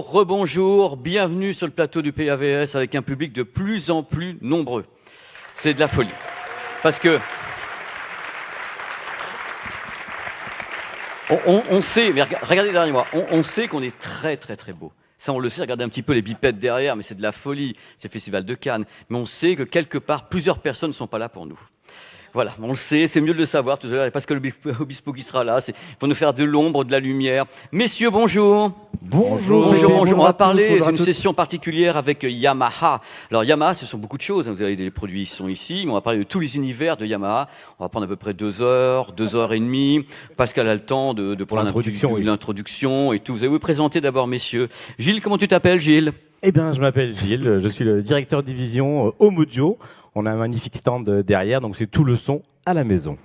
Rebonjour, bienvenue sur le plateau du PAVS avec un public de plus en plus nombreux. C'est de la folie. Parce que on sait, mais regardez derrière moi, on sait qu'on est très très très beau. Ça, on le sait, regardez un petit peu les bipettes derrière, mais c'est de la folie, c'est le Festival de Cannes. Mais on sait que quelque part, plusieurs personnes ne sont pas là pour nous. Voilà, on le sait, c'est mieux de le savoir tout à l'heure, parce que l'Obispo qui sera là, pour nous faire de l'ombre, de la lumière. Messieurs, bonjour. Bonjour. On va parler, c'est une session particulière avec Yamaha. Alors Yamaha, ce sont beaucoup de choses, vous avez des produits qui sont ici, mais on va parler de tous les univers de Yamaha. On va prendre à peu près 2 heures, 2 heures et demie. Pascal a le temps pour l'introduction et tout. Vous allez vous présenter d'abord, messieurs. Gilles, comment tu t'appelles, Gilles ? Eh bien, je m'appelle Gilles, je suis le directeur de division Home Audio. On a un magnifique stand derrière, donc c'est tout le son à la maison.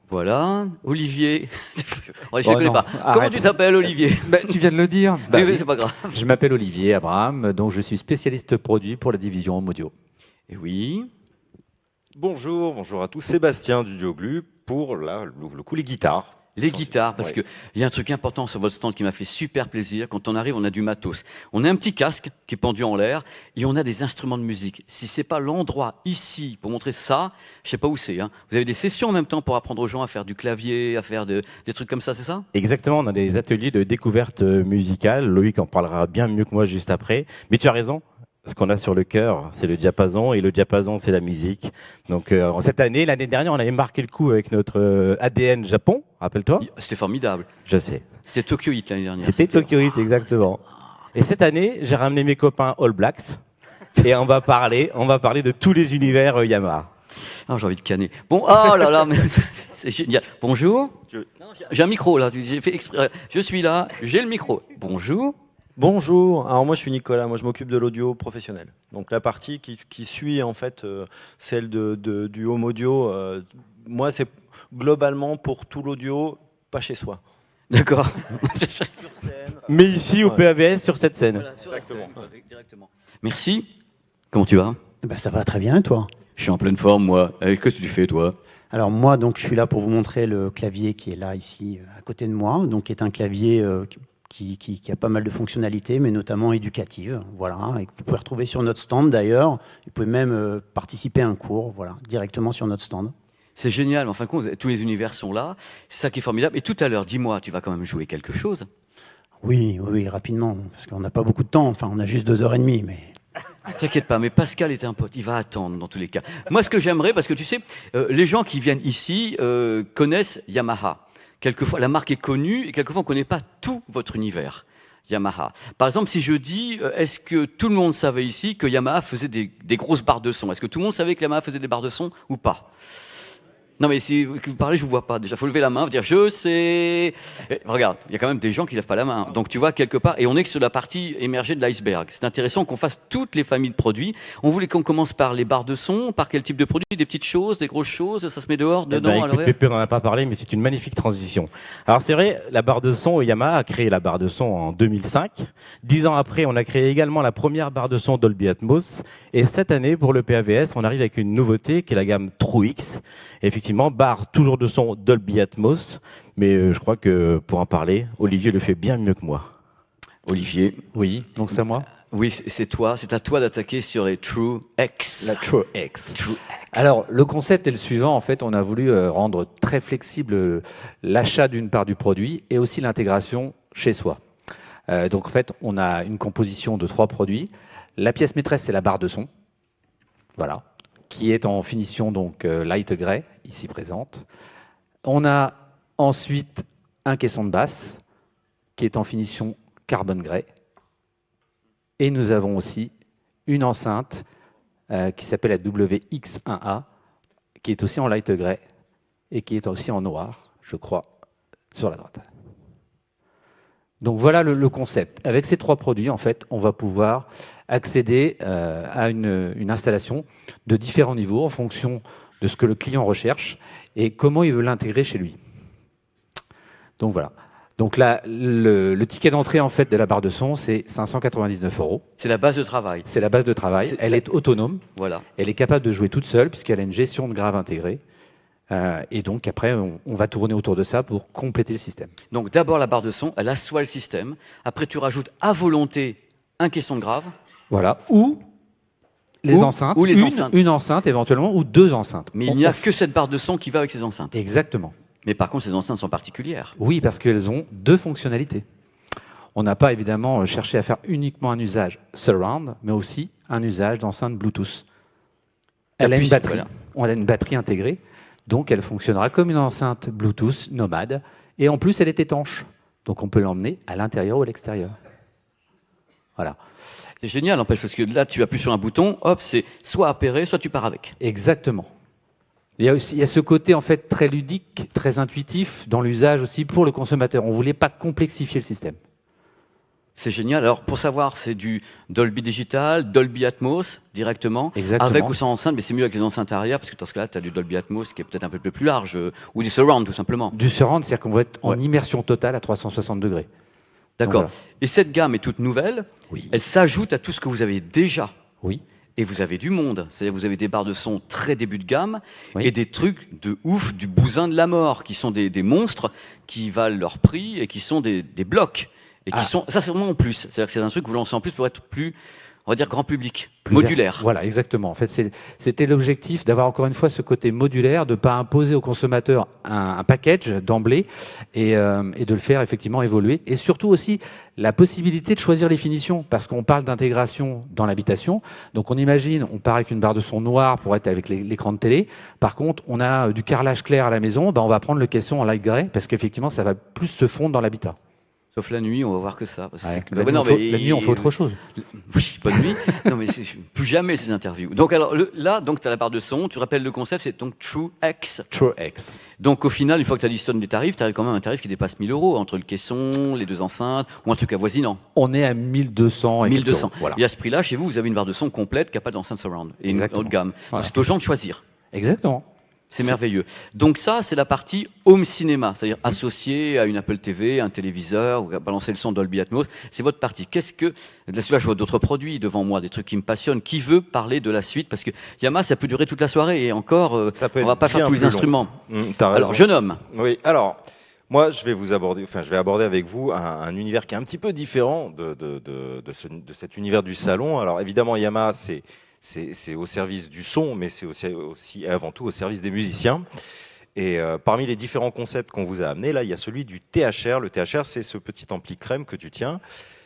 Voilà, Olivier. Je ne connais pas. Comment tu t'appelles, Olivier ? Tu viens de le dire. Oui, c'est pas grave. Je m'appelle Olivier Abraham, donc je suis spécialiste produit pour la division Home Audio. Et oui. Bonjour à tous. Sébastien du Dioglu pour le coup les guitares. Les guitares, parce que il y a un truc important sur votre stand qui m'a fait super plaisir. Quand on arrive, on a du matos. On a un petit casque qui est pendu en l'air et on a des instruments de musique. Si c'est pas l'endroit ici pour montrer ça, je sais pas où c'est. Vous avez des sessions en même temps pour apprendre aux gens à faire du clavier, à faire des trucs comme ça, c'est ça ? Exactement, on a des ateliers de découverte musicale. Loïc en parlera bien mieux que moi juste après. Mais tu as raison. Ce qu'on a sur le cœur, c'est le diapason, et le diapason, c'est la musique. Donc, l'année dernière, on avait marqué le coup avec notre ADN Japon, rappelle-toi ? C'était formidable. Je sais. C'était Tokyo Heat l'année dernière. C'était Tokyo Heat, exactement. Et cette année, j'ai ramené mes copains All Blacks, et on va parler de tous les univers Yamaha. Ah, j'ai envie de canner. Bon, oh là là, mais c'est génial. Bonjour. J'ai un micro là, j'ai fait exprès. Je suis là, j'ai le micro. Bonjour. Bonjour, alors moi je suis Nicolas, moi je m'occupe de l'audio professionnel. Donc la partie qui suit en fait celle du home audio, moi c'est globalement pour tout l'audio, pas chez soi. D'accord. Mais ici au PAVS sur cette scène. Voilà, directement. Merci. Comment tu vas ? Ça va très bien et toi ? Je suis en pleine forme moi. Qu'est-ce que tu fais toi ? Alors moi donc je suis là pour vous montrer le clavier qui est là ici à côté de moi, donc qui est un clavier qui a pas mal de fonctionnalités, mais notamment éducatives, voilà, et que vous pouvez retrouver sur notre stand d'ailleurs. Vous pouvez même participer à un cours, voilà, directement sur notre stand. C'est génial, en fin de compte, tous les univers sont là, c'est ça qui est formidable. Et tout à l'heure, dis-moi, tu vas quand même jouer quelque chose ? Oui, rapidement, parce qu'on n'a pas beaucoup de temps, enfin on a juste 2 heures et demie, mais... T'inquiète pas, mais Pascal est un pote, il va attendre dans tous les cas. Moi, ce que j'aimerais, parce que tu sais, les gens qui viennent ici connaissent Yamaha. Quelquefois, la marque est connue et quelquefois, on ne connaît pas tout votre univers, Yamaha. Par exemple, si je dis, est-ce que tout le monde savait ici que Yamaha faisait des grosses barres de son ? Est-ce que tout le monde savait que Yamaha faisait des barres de son ou pas ? Non, mais si vous parlez, je vous vois pas. Déjà, faut lever la main, vous dire je sais. Et regarde, il y a quand même des gens qui lèvent pas la main. Donc, tu vois, quelque part, et on est que sur la partie émergée de l'iceberg. C'est intéressant qu'on fasse toutes les familles de produits. On voulait qu'on commence par les barres de son, par quel type de produits, des petites choses, des grosses choses, ça se met dehors, dedans. Écoute, Pépé, on n'en a pas parlé, mais c'est une magnifique transition. Alors, c'est vrai, la barre de son, Yamaha a créé la barre de son en 2005. 10 ans après, on a créé également la première barre de son Dolby Atmos. Et cette année, pour le PAVS, on arrive avec une nouveauté qui est la gamme True X. Et effectivement, barre toujours de son Dolby Atmos, mais je crois que pour en parler, Olivier le fait bien mieux que moi. Olivier. Oui, donc c'est à moi. Oui, c'est à toi d'attaquer sur les True X. La True X. Alors, le concept est le suivant. En fait, on a voulu rendre très flexible l'achat d'une part du produit et aussi l'intégration chez soi. Donc, en fait, on a une composition de 3 produits. La pièce maîtresse, c'est la barre de son. Voilà. Qui est en finition donc light grey, ici présente. On a ensuite un caisson de basse qui est en finition carbone grey. Et nous avons aussi une enceinte qui s'appelle la WX1A, qui est aussi en light grey et qui est aussi en noir, je crois, sur la droite. Donc voilà le concept. Avec ces 3 produits, en fait, on va pouvoir accéder à une installation de différents niveaux en fonction de ce que le client recherche et comment il veut l'intégrer chez lui. Donc voilà. Donc là, le ticket d'entrée en fait de la barre de son, c'est 599 €. C'est la base de travail. C'est la base de travail. Elle est autonome. Voilà. Elle est capable de jouer toute seule puisqu'elle a une gestion de grave intégrée. Et donc après, on va tourner autour de ça pour compléter le système. Donc d'abord la barre de son, elle assoit le système. Après tu rajoutes à volonté un caisson de grave. Voilà. Ou les enceintes. Ou les enceintes. Une enceinte éventuellement, ou 2 enceintes. Mais il n'y a que cette barre de son qui va avec ces enceintes. Exactement. Mais par contre, ces enceintes sont particulières. Oui, parce qu'elles ont 2 fonctionnalités. On n'a pas évidemment cherché à faire uniquement un usage surround, mais aussi un usage d'enceinte Bluetooth. Elle a une batterie. Voilà. On a une batterie intégrée, donc elle fonctionnera comme une enceinte Bluetooth nomade. Et en plus, elle est étanche. Donc on peut l'emmener à l'intérieur ou à l'extérieur. Voilà. C'est génial, n'empêche, parce que là, tu appuies sur un bouton, hop, c'est soit appairé, soit tu pars avec. Exactement. Il y a ce côté en fait très ludique, très intuitif dans l'usage aussi pour le consommateur. On ne voulait pas complexifier le système. C'est génial. Alors, pour savoir, c'est du Dolby Digital, Dolby Atmos, directement, Exactement. avec ou sans enceinte, mais c'est mieux avec les enceintes arrière, parce que dans ce cas-là, tu as du Dolby Atmos qui est peut-être un peu plus large, ou du surround, tout simplement. Du surround, c'est-à-dire qu'on va être en Ouais. immersion totale à 360 degrés. D'accord. Donc, Et cette gamme est toute nouvelle, Oui. elle s'ajoute à tout ce que vous avez déjà. Oui. Et vous avez du monde. C'est-à-dire vous avez des barres de son très début de gamme Oui. et des trucs de ouf, du bousin de la mort, qui sont des monstres qui valent leur prix et qui sont des blocs. Et qui sont, ça c'est vraiment en plus. C'est-à-dire que c'est un truc que vous lancez en plus pour être plus, on va dire, grand public, modulaire. Voilà, exactement. En fait, c'était l'objectif d'avoir encore une fois ce côté modulaire, de ne pas imposer au consommateur un package d'emblée et de le faire effectivement évoluer. Et surtout aussi la possibilité de choisir les finitions, parce qu'on parle d'intégration dans l'habitation. Donc on imagine, on part avec une barre de son noire pour être avec l'écran de télé. Par contre, on a du carrelage clair à la maison, on va prendre le caisson en light grey, parce qu'effectivement, ça va plus se fondre dans l'habitat. Sauf la nuit, on va voir que ça. Parce que c'est- La, Ouais, nuit, non, la mais- nuit, on fait autre chose. Oui, bonne nuit. Non, mais c'est plus jamais ces interviews. Donc alors là, donc tu as la barre de son. Tu rappelles le concept, c'est donc True X. True X. Donc au final, une fois que tu additionnes les tarifs, tu as quand même un tarif qui dépasse 1 000 euros entre le caisson, les 2 enceintes ou un truc avoisinant. On est à 1200 et 1200. quelques euros. Voilà. Et à ce prix-là, chez vous, vous avez une barre de son complète qui n'a pas d'enceinte surround et une Exactement. haute gamme. Voilà. Donc c'est aux gens de choisir. Exactement. C'est merveilleux. Donc ça, c'est la partie home cinéma, c'est-à-dire associé à une Apple TV, un téléviseur, ou à balancer le son Dolby Atmos. C'est votre partie. Qu'est-ce que... Là, je vois d'autres produits devant moi, des trucs qui me passionnent. Qui veut parler de la suite? Parce que Yamaha, ça peut durer toute la soirée et encore, Ça peut on être va pas faire bien tous les plus long. instruments. T'as raison. Alors, jeune homme. Oui, alors, moi, je vais aborder avec vous un univers qui est un petit peu différent de cet univers du salon. Alors, évidemment, Yamaha, c'est au service du son, mais c'est aussi et avant tout au service des musiciens. Et parmi les différents concepts qu'on vous a amenés, là, il y a celui du THR. Le THR, c'est ce petit ampli crème que tu tiens,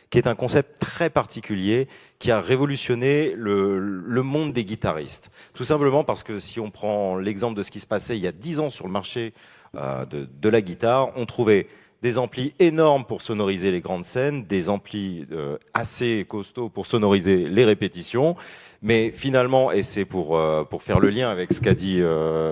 qui est un concept très particulier, qui a révolutionné le monde des guitaristes. Tout simplement parce que si on prend l'exemple de ce qui se passait il y a 10 ans sur le marché de la guitare, on trouvait des amplis énormes pour sonoriser les grandes scènes, des amplis assez costauds pour sonoriser les répétitions. Mais finalement, et c'est pour faire le lien avec ce qu'a dit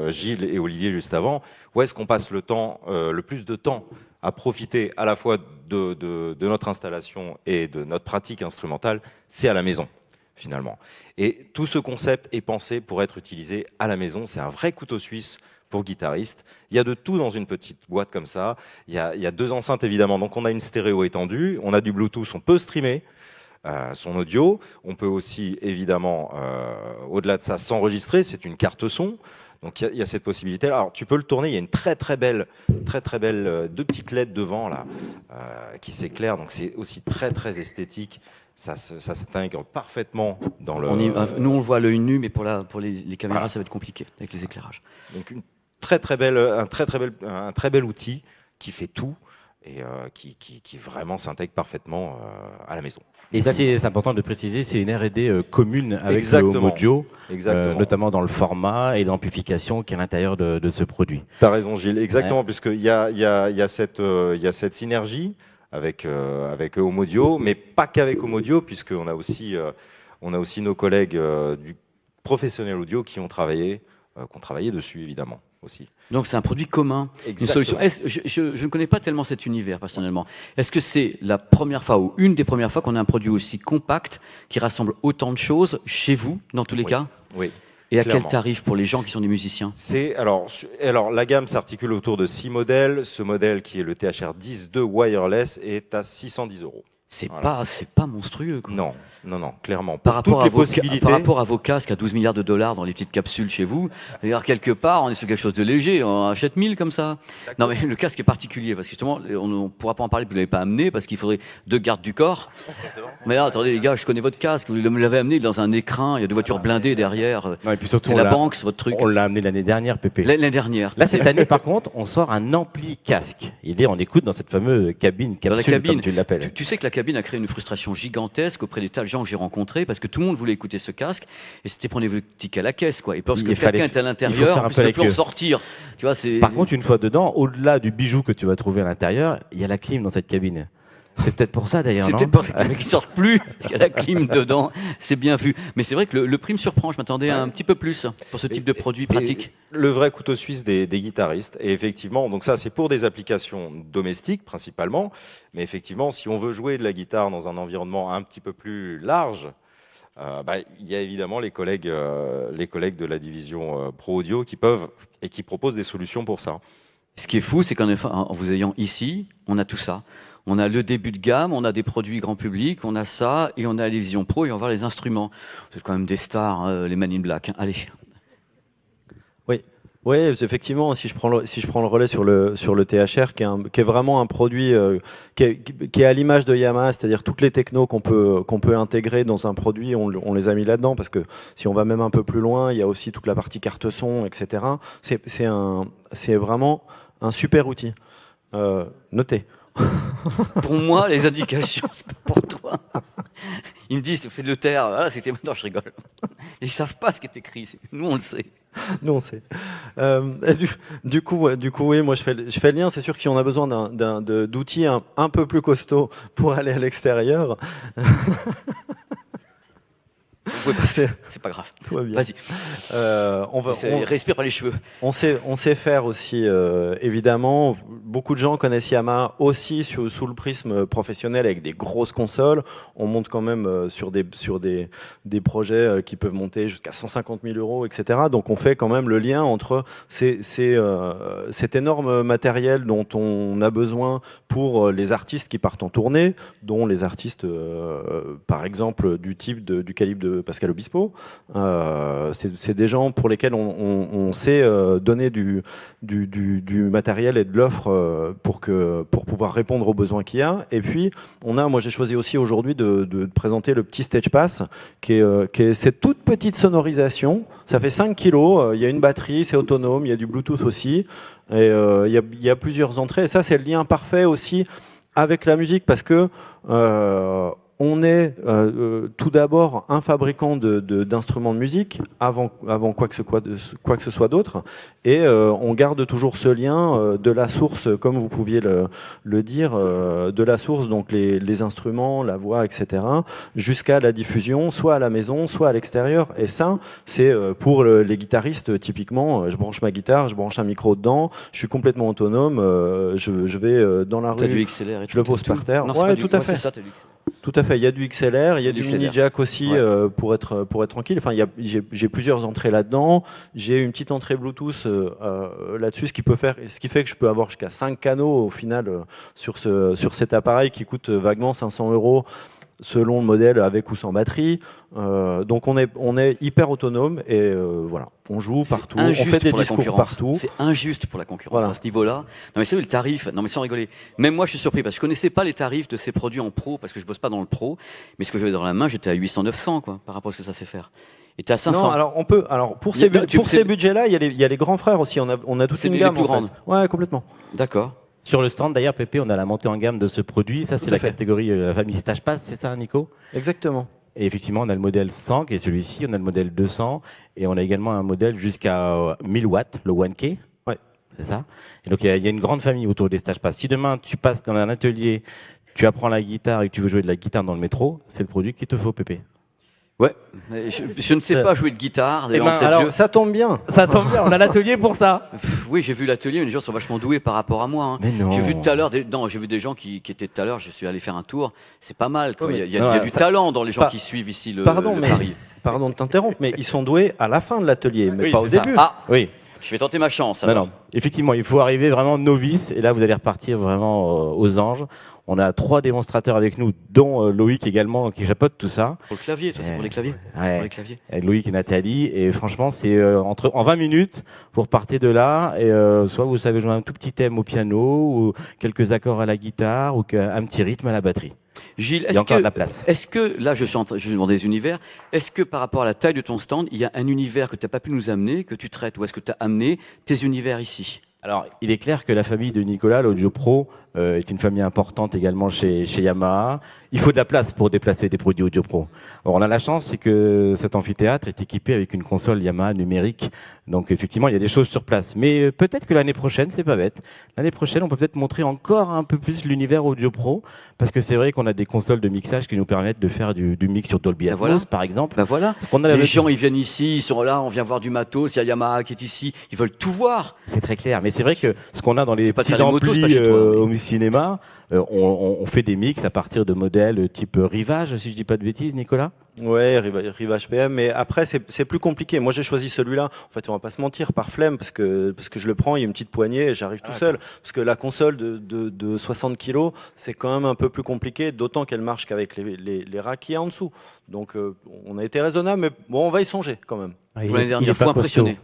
Gilles et Olivier juste avant, où est-ce qu'on passe le plus de temps à profiter à la fois de notre installation et de notre pratique instrumentale, c'est à la maison, finalement. Et tout ce concept est pensé pour être utilisé à la maison. C'est un vrai couteau suisse pour guitaristes. Il y a de tout dans une petite boîte comme ça. Il y a 2 enceintes, évidemment. Donc, on a une stéréo étendue. On a du Bluetooth. On peut streamer son audio. On peut aussi, évidemment, au-delà de ça, s'enregistrer. C'est une carte son. Donc, il y a cette possibilité. Alors, tu peux le tourner. Il y a une très belle 2 petites LED devant, là, qui s'éclairent. Donc, c'est aussi très esthétique. Ça s'intègre parfaitement dans le... Nous, on le voit à l'œil nu, mais pour les caméras, ça va être compliqué avec les éclairages. Donc, un très bel outil qui fait tout et qui vraiment s'intègre parfaitement à la maison. Et c'est important de préciser, c'est une R&D commune avec Exactement. le Home Audio, Exactement. notamment dans le format et l'amplification qui est à l'intérieur de ce produit. Tu as raison, Gilles. Exactement, puisqu'il y a cette synergie avec Home Audio, mais pas qu'avec Home Audio, puisqu'on a aussi nos collègues du professionnel audio qui ont travaillé dessus, évidemment, aussi. Donc c'est un produit commun, Exactement. une solution. Je ne connais pas tellement cet univers personnellement. Est-ce que c'est la première fois ou une des premières fois qu'on a un produit aussi compact qui rassemble autant de choses chez vous, dans tous les cas? Oui. Et à Clairement. quel tarif pour les gens qui sont des musiciens? Alors la gamme s'articule autour de 6 modèles. Ce modèle qui est le THR 10.2 wireless est à 610 €. C'est Voilà. pas monstrueux, quoi. Non, clairement. Par Pour rapport, toutes les possibilités. par rapport à vos casques à 12 milliards de dollars dans les petites capsules chez vous, d'ailleurs, quelque part, on est sur quelque chose de léger. On achète 1000 comme ça. Non, mais le casque est particulier parce que justement, on ne pourra pas en parler, vous ne l'avez pas amené parce qu'il faudrait 2 gardes du corps. Mais là, attendez, les gars, je connais votre casque. Vous me l'avez amené dans un écrin. Il y a 2 voitures blindées derrière. Non, et puis surtout, C'est la banque, c'est votre truc. On l'a amené l'année dernière, Pépé. L'année dernière. Là, cette année, par contre, on sort un ampli casque. Il est en écoute dans cette fameuse cabine, Dans la capsule, cabine. comme tu l'appelles. Tu sais que la cabine a créé une frustration gigantesque auprès des tas de gens que j'ai rencontrés parce que tout le monde voulait écouter ce casque et c'était prenez vos tickets à la caisse, quoi. Et parce que Il fallait- quelqu'un est à il faut l'intérieur, faire en un plus, peu il ne la peut plus en queue. sortir. Tu vois, c'est. Par contre, une fois dedans, au-delà du bijou que tu vas trouver à l'intérieur, il y a la clim dans cette cabine. C'est peut-être pour ça d'ailleurs, C'est non peut-être pour ça que les mecs ne sortent plus, parce qu'il y a la clim dedans, c'est bien vu. Mais c'est vrai que le prix me surprend, je m'attendais à un petit peu plus pour ce type de produit pratique. Et le vrai couteau suisse des guitaristes. Et effectivement, donc ça c'est pour des applications domestiques principalement. Mais effectivement, si on veut jouer de la guitare dans un environnement un petit peu plus large, il y a évidemment les collègues de la division Pro Audio qui peuvent et qui proposent des solutions pour ça. Ce qui est fou, c'est en vous ayant ici, on a tout ça. On a le début de gamme, on a des produits grand public, on a ça, et on a les Vision Pro, et on va voir les instruments. C'est quand même des stars, hein, les Man in Black. Allez. Oui, effectivement, si je prends le relais sur le THR, qui est vraiment un produit qui est à l'image de Yamaha, c'est-à-dire toutes les technos qu'on peut intégrer dans un produit, on les a mis là-dedans, parce que si on va même un peu plus loin, il y a aussi toute la partie carte son, etc. C'est vraiment un super outil. Notez. Pour moi, les indications, c'est pas pour toi. Ils me disent, fais de le taire. Ah, c'était maintenant, je rigole. Ils savent pas ce qui est écrit. Nous, on le sait. Nous, on sait. Du coup, oui, moi, je fais le lien. C'est sûr que si on a besoin d'outils un peu plus costauds pour aller à l'extérieur, Vous pouvez pas- C'est pas grave. tout va bien. Vas-y. Respire par les cheveux. On sait faire aussi, évidemment. Beaucoup de gens connaissent Yamaha aussi sous le prisme professionnel avec des grosses consoles. On monte quand même sur des projets qui peuvent monter jusqu'à 150 000 €, etc. Donc on fait quand même le lien entre cet énorme matériel dont on a besoin pour les artistes qui partent en tournée, dont les artistes, par exemple, du calibre de Pascal Obispo. C'est des gens pour lesquels on sait donner du matériel et de l'offre pour pouvoir répondre aux besoins qu'il y a. Et puis, moi j'ai choisi aussi aujourd'hui de présenter le petit Stage Pass, qui est cette toute petite sonorisation. Ça fait 5 kilos, il y a une batterie, c'est autonome, il y a du Bluetooth aussi, et il y a plusieurs entrées. Et ça, c'est le lien parfait aussi avec la musique, parce que on est tout d'abord un fabricant d'instruments de musique avant quoi que ce soit d'autre, et on garde toujours ce lien de la source, comme vous pouviez le dire, de la source, donc les instruments, la voix, etc., jusqu'à la diffusion, soit à la maison, soit à l'extérieur. Et ça, c'est pour les guitaristes, typiquement, je branche ma guitare, je branche un micro dedans, je suis complètement autonome, je vais dans la T'as du rue, XLR et je le pose par terre. Non, c'est Ouais, pas du- tout à fait. c'est ça, t'as du XLR. Tout à fait, il y a du XLR, il y a Du du XLR. mini jack aussi, Ouais. pour être tranquille. Enfin, j'ai plusieurs entrées là-dedans. J'ai une petite entrée Bluetooth là-dessus, ce qui fait que je peux avoir jusqu'à 5 canaux au final sur cet appareil qui coûte vaguement 500 € selon le modèle, avec ou sans batterie. Donc on est hyper autonome, et voilà, on joue partout, on Injuste fait des pour la discours concurrence. partout. C'est injuste pour la concurrence Voilà. à ce niveau-là. Non mais c'est vrai, le tarif. Non mais sans rigoler. Même moi je suis surpris parce que je connaissais pas les tarifs de ces produits en pro parce que je bosse pas dans le pro. Mais ce que j'avais dans la main, j'étais à 800-900 quoi par rapport à ce que ça sait faire. Et t'es à 500. Non, alors pour Il y a- ces budgets-là, il y a les grands frères aussi. On a toute C'est une les gamme plus en fait. grandes. Ouais, complètement. D'accord. Sur le stand, d'ailleurs, Pépé, on a la montée en gamme de ce produit. Ça, c'est Tout à la fait. catégorie, la famille Stage Pass, c'est ça, Nico? Exactement. Et effectivement, on a le modèle 100 qui est celui-ci, on a le modèle 200, et on a également un modèle jusqu'à 1000 watts, le 1K. Ouais. C'est ça. Et donc, il y a une grande famille autour des Stage Pass. Si demain, tu passes dans un atelier, tu apprends la guitare et que tu veux jouer de la guitare dans le métro, c'est le produit qu'il te faut, Pépé. Ouais. Mais je ne sais pas jouer de guitare. Eh ben, d'entrée de Alors jeu. ça tombe bien. Ça tombe bien, on a l'atelier pour ça. Oui, j'ai vu l'atelier, mais les gens sont vachement doués par rapport à moi. Hein. Mais non. J'ai vu tout à l'heure, j'ai vu des gens qui étaient tout à l'heure. Je suis allé faire un tour. C'est pas mal. Quoi. Oui, Il mais- y a Ouais, du ça- talent dans les gens Pas- qui suivent ici le Pardon, le mais Paris. pardon de t'interrompre, mais ils sont doués à la fin de l'atelier, mais Oui, pas au c'est ça. début. Ah, Oui. Je vais tenter ma chance. Non, alors. non. Effectivement, il faut arriver vraiment novice, et là, vous allez repartir vraiment aux anges. On a 3 démonstrateurs avec nous, dont Loïc également, qui chapeaute tout ça. Pour le clavier, toi, c'est pour les claviers. Ouais. Pour les claviers. Loïc et Nathalie, et franchement, c'est en 20 minutes, vous repartez de là, et soit vous savez jouer un tout petit thème au piano, ou quelques accords à la guitare, ou un petit rythme à la batterie. Gilles, Il y a encore de la place. est-ce que, là je suis dans des univers, est-ce que par rapport à la taille de ton stand, il y a un univers que tu n'as pas pu nous amener, que tu traites, ou est-ce que tu as amené tes univers ici? Alors, il est clair que la famille de Nicolas, l'Audio Pro, est une famille importante également chez Yamaha. Il faut de la place pour déplacer des produits Audio Pro. Alors, on a la chance, c'est que cet amphithéâtre est équipé avec une console Yamaha numérique. Donc, effectivement, il y a des choses sur place. Mais peut-être que l'année prochaine, c'est pas bête. L'année prochaine, on peut peut-être montrer encore un peu plus l'univers Audio Pro, parce que c'est vrai qu'on a des consoles de mixage qui nous permettent de faire du mix sur Dolby Atmos, voilà. par exemple. Ben voilà. On a Les la- gens, ils viennent ici, ils sont là, on vient voir du matos, il y a Yamaha qui est ici, ils veulent tout voir. C'est très clair, mais c'est vrai que ce qu'on a dans les C'est pas de petits faire des motos, c'est pas amplis chez toi, mais- au cinéma, on fait des mix à partir de modèles type Rivage, si je dis pas de bêtises, Nicolas. Ouais, Rivage PM, mais après c'est plus compliqué. Moi j'ai choisi celui-là. En fait, on va pas se mentir, par flemme, parce que je le prends, il y a une petite poignée et j'arrive tout seul. Parce que la console de 60 kilos, c'est quand même un peu plus compliqué, d'autant qu'elle marche qu'avec les racks qu'il y a en dessous. Donc on a été raisonnable, mais bon, on va y songer quand même. Pour l'année dernière, faut impressionner.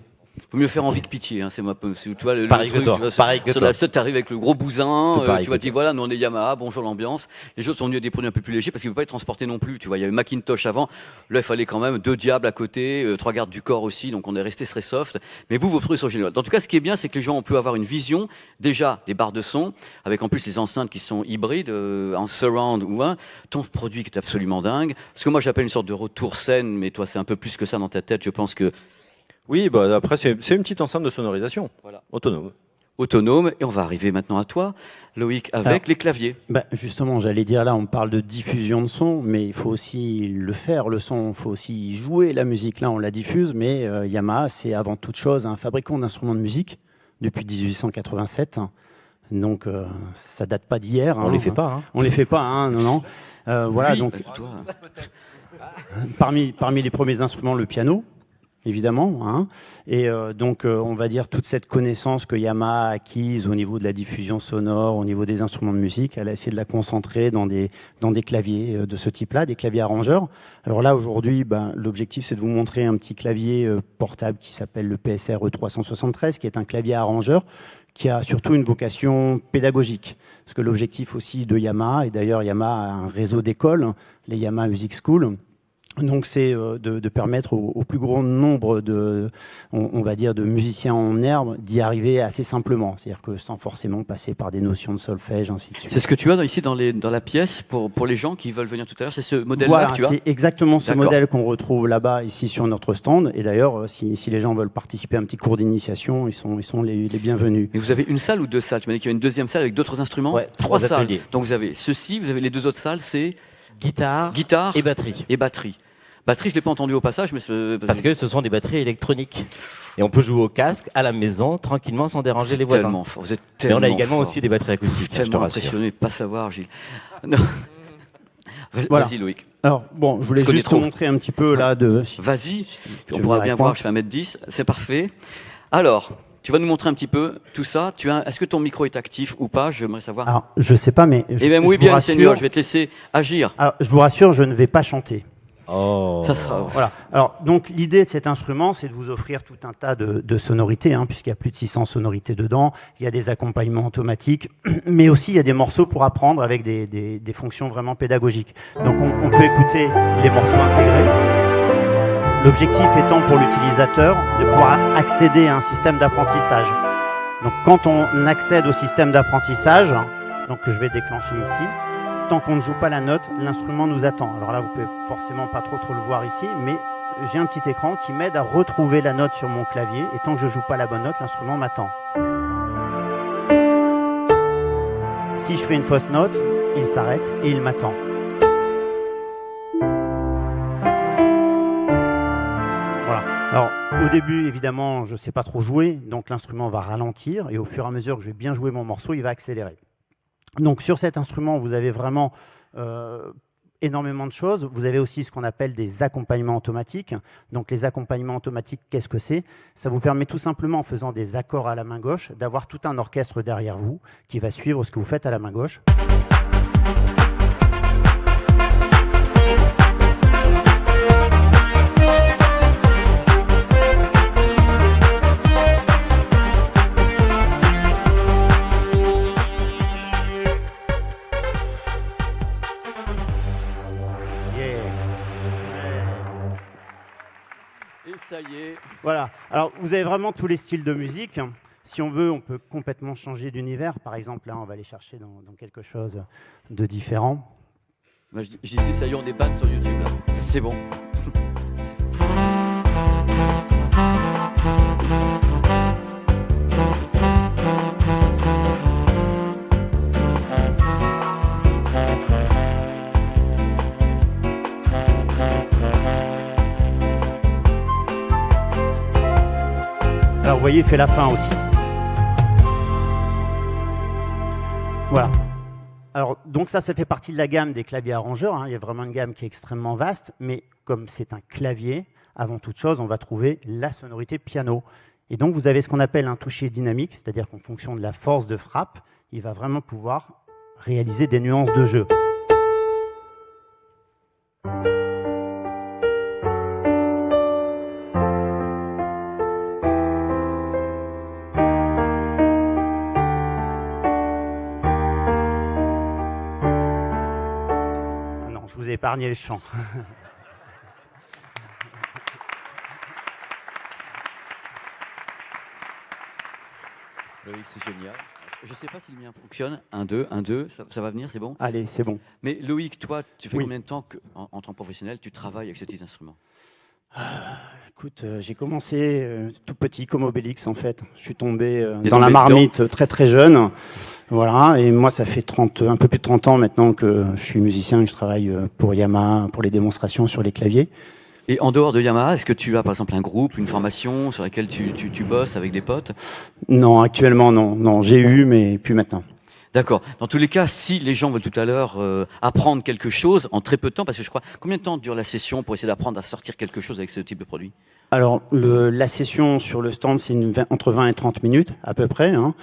Faut mieux faire envie que pitié, hein, c'est moi. Tu vois, le Pareil truc, que toi, tu vois, pareil que sur toi. la SET, t'arrives avec le gros bousin, Tout pareil tu vois, que tu dis voilà, nous on est Yamaha, bonjour l'ambiance. Les autres sont venus à des produits un peu plus légers parce qu'ils ne peuvent pas être transportés non plus. Tu vois, il y avait Macintosh avant. Là, il fallait quand même 2 diables à côté, 3 gardes du corps aussi, donc on est resté très soft. Mais vous, vos produits sont géniaux. En tout cas, ce qui est bien, c'est que les gens ont pu avoir une vision, déjà, des barres de son, avec en plus les enceintes qui sont hybrides, en surround ou ton produit qui est absolument dingue. Ce que moi j'appelle une sorte de retour scène, mais toi, c'est un peu plus que ça dans ta tête. Je pense que Oui, bah après c'est une petite enceinte de sonorisation, Voilà. autonome. autonome. Et on va arriver maintenant à toi, Loïc, avec Alors, les claviers. Justement, j'allais dire là, on parle de diffusion de son, mais il faut aussi le faire, le son. Il faut aussi jouer la musique. Là, on la diffuse, mais Yamaha, c'est avant toute chose un fabricant d'instruments de musique depuis 1887. Donc, ça date pas d'hier. On les fait pas, hein. On les fait pas, hein, non, non. Voilà, Oui, donc toi. parmi les premiers instruments, le piano, évidemment, hein. Et donc, on va dire toute cette connaissance que Yamaha a acquise au niveau de la diffusion sonore, au niveau des instruments de musique, elle a essayé de la concentrer dans des claviers de ce type-là, des claviers arrangeurs. Alors là, aujourd'hui, l'objectif, c'est de vous montrer un petit clavier portable qui s'appelle le PSR E373, qui est un clavier arrangeur qui a surtout une vocation pédagogique. Parce que l'objectif aussi de Yamaha, et d'ailleurs Yamaha a un réseau d'écoles, les Yamaha Music School, donc c'est de permettre au plus grand nombre on va dire, de musiciens en herbe d'y arriver assez simplement. C'est-à-dire que sans forcément passer par des notions de solfège, ainsi de suite. C'est ce que tu as ici dans la pièce pour les gens qui veulent venir tout à l'heure. C'est ce modèle-là Voilà, que tu as. c'est exactement ce D'accord. modèle qu'on retrouve là-bas, ici sur notre stand. Et d'ailleurs, si les gens veulent participer à un petit cours d'initiation, ils sont les bienvenus. Et vous avez une salle ou 2 salles? Tu m'as dit qu'il y avait une deuxième salle avec d'autres instruments. Ouais, 3 3 salles. ateliers. Donc vous avez ceci, vous avez les 2 autres salles, c'est Guitare guitare et batterie. et batterie. Batterie, je l'ai pas entendu au passage, mais Parce que ce sont des batteries électroniques. Et on peut jouer au casque, à la maison, tranquillement, sans déranger c'est les voisins. tellement fort. Vous êtes Mais tellement on a également fort. aussi des batteries Je suis acoustiques, hein, je te tellement rassure. impressionné de pas savoir, Gilles. Non. Voilà. Vas-y, Loïc. Alors, bon, je voulais Je connais juste trop. vous montrer un petit peu là Vas-y. On veux pourra me bien répondre. voir, je fais 1m10. C'est parfait. Alors, tu vas nous montrer un petit peu tout ça. Est-ce que ton micro est actif ou pas? J'aimerais savoir. Alors, je sais pas, mais Eh bien, oui, je vous bien, rassure- Seigneur, je vais te laisser agir. Alors, je vous rassure, je ne vais pas chanter. Oh. Ça sera. Voilà. Alors, donc, l'idée de cet instrument, c'est de vous offrir tout un tas de sonorités, hein, puisqu'il y a plus de 600 sonorités dedans. Il y a des accompagnements automatiques, mais aussi il y a des morceaux pour apprendre avec des fonctions vraiment pédagogiques. Donc, on peut écouter les morceaux intégrés. L'objectif étant pour l'utilisateur de pouvoir accéder à un système d'apprentissage. Donc, quand on accède au système d'apprentissage, donc que je vais déclencher ici, tant qu'on ne joue pas la note, l'instrument nous attend. Alors là, vous pouvez forcément pas trop le voir ici, mais j'ai un petit écran qui m'aide à retrouver la note sur mon clavier, et tant que je joue pas la bonne note, l'instrument m'attend. Si je fais une fausse note, il s'arrête et il m'attend. Voilà. Alors, au début, évidemment, je sais pas trop jouer, donc l'instrument va ralentir, et au fur et à mesure que je vais bien jouer mon morceau, il va accélérer. Donc sur cet instrument, vous avez vraiment énormément de choses. Vous avez aussi ce qu'on appelle des accompagnements automatiques. Donc les accompagnements automatiques, qu'est-ce que c'est? Ça vous permet tout simplement, en faisant des accords à la main gauche, d'avoir tout un orchestre derrière vous qui va suivre ce que vous faites à la main gauche. Et ça y est. Voilà. Alors, vous avez vraiment tous les styles de musique. Si on veut, on peut complètement changer d'univers. Par exemple, là, on va aller chercher dans quelque chose de différent. Moi, je disais, ça y est, on débat sur YouTube, là. C'est bon. Alors, vous voyez, il fait la fin aussi. Voilà. Alors, donc ça fait partie de la gamme des claviers arrangeurs. Hein. Il y a vraiment une gamme qui est extrêmement vaste, mais comme c'est un clavier, avant toute chose, on va trouver la sonorité piano. Et donc, vous avez ce qu'on appelle un toucher dynamique, c'est-à-dire qu'en fonction de la force de frappe, il va vraiment pouvoir réaliser des nuances de jeu. Je vous ai épargné le chant. Oui, c'est génial. Je ne sais pas si le mien fonctionne. 1, 2, 1, 2, ça va venir, c'est bon? Allez, c'est bon. Mais Loïc, toi, tu fais Oui. combien de temps en tant que professionnel, tu travailles avec ce type d'instrument? Écoute, j'ai commencé tout petit comme Obélix en fait. Je suis tombé T'es dans la tombé marmite très très jeune. Voilà, et moi ça fait un peu plus de 30 ans maintenant que je suis musicien et que je travaille pour Yamaha, pour les démonstrations sur les claviers. Et en dehors de Yamaha, est-ce que tu as par exemple un groupe, une formation sur laquelle tu bosses avec des potes? Non, actuellement non. Non, j'ai eu, mais plus maintenant. D'accord. Dans tous les cas, si les gens veulent tout à l'heure apprendre quelque chose en très peu de temps, parce que je crois, combien de temps dure la session pour essayer d'apprendre à sortir quelque chose avec ce type de produit? Alors, la session sur le stand, c'est entre 20 et 30 minutes, à peu près. Hein.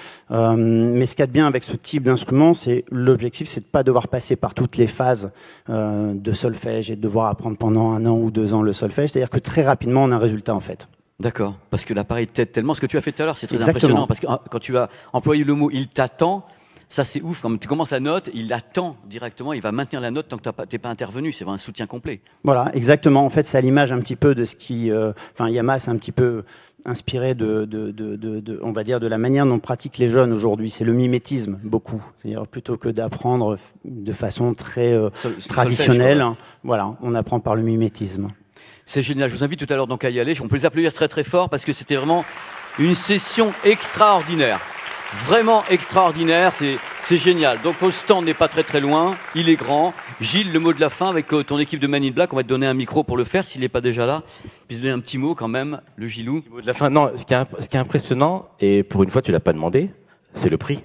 Mais ce qu'il y a de bien avec ce type d'instrument, c'est l'objectif, c'est de pas devoir passer par toutes les phases de solfège et de devoir apprendre pendant 1 an ou 2 ans le solfège. C'est-à-dire que très rapidement, on a un résultat, en fait. D'accord. Parce que l'appareil t'aide tellement. Ce que tu as fait tout à l'heure, c'est très Exactement. impressionnant. Parce que quand tu as employé le mot « il t'attend », ça c'est ouf. Quand tu commences la note, il attend directement, il va maintenir la note tant que t'es pas intervenu. C'est vraiment un soutien complet. Voilà, exactement. En fait, c'est à l'image un petit peu de ce qui... Enfin, Yamaha, c'est un petit peu inspiré on va dire, de la manière dont pratiquent les jeunes aujourd'hui. C'est le mimétisme, beaucoup. C'est-à-dire, plutôt que d'apprendre de façon très traditionnelle, solfège, voilà, on apprend par le mimétisme. C'est génial. Je vous invite tout à l'heure donc à y aller. On peut les applaudir très très fort parce que c'était vraiment une session extraordinaire. Vraiment extraordinaire, c'est génial. Donc le stand n'est pas très très loin, il est grand. Gilles, le mot de la fin avec ton équipe de Man in Black, on va te donner un micro pour le faire s'il n'est pas déjà là. Puis donner un petit mot quand même, le Gilou. Petit mot de la fin. Non, ce qui est impressionnant, et pour une fois tu l'as pas demandé, c'est le prix.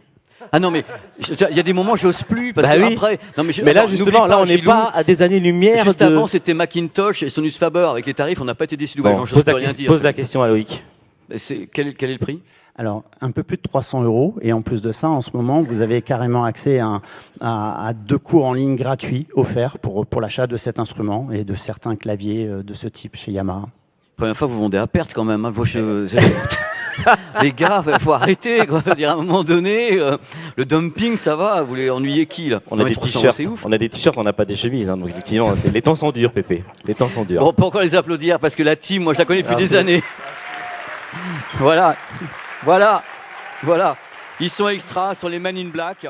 Ah non mais il y a des moments j'ose plus parce que oui. après. Non mais, Mais là attends, justement, n'oublie là on n'est Gilou, pas à des années-lumière. Juste avant c'était Macintosh et Sonus Faber avec les tarifs, on n'a pas été déçus. Bon, J'ose rien dire. pose la question à Loïc. Quel est le prix? Alors, un peu plus de 300 €. Et en plus de ça, en ce moment, vous avez carrément accès à 2 cours en ligne gratuits offerts pour l'achat de cet instrument et de certains claviers de ce type chez Yamaha. Première fois que vous vendez à perte quand même. Hein. Les gars, faut arrêter. Quoi. À un moment donné, le dumping, ça va. Vous voulez ennuyer qui là? On a des 300 €, t-shirts, c'est ouf. on a des t-shirts, on n'a pas des chemises. Hein, donc effectivement, les temps sont durs, Pépé. Les temps sont durs. Bon, pourquoi les applaudir? Parce que la team, moi, je la connais depuis des années. Voilà. Ils sont extras sur les Man in Black.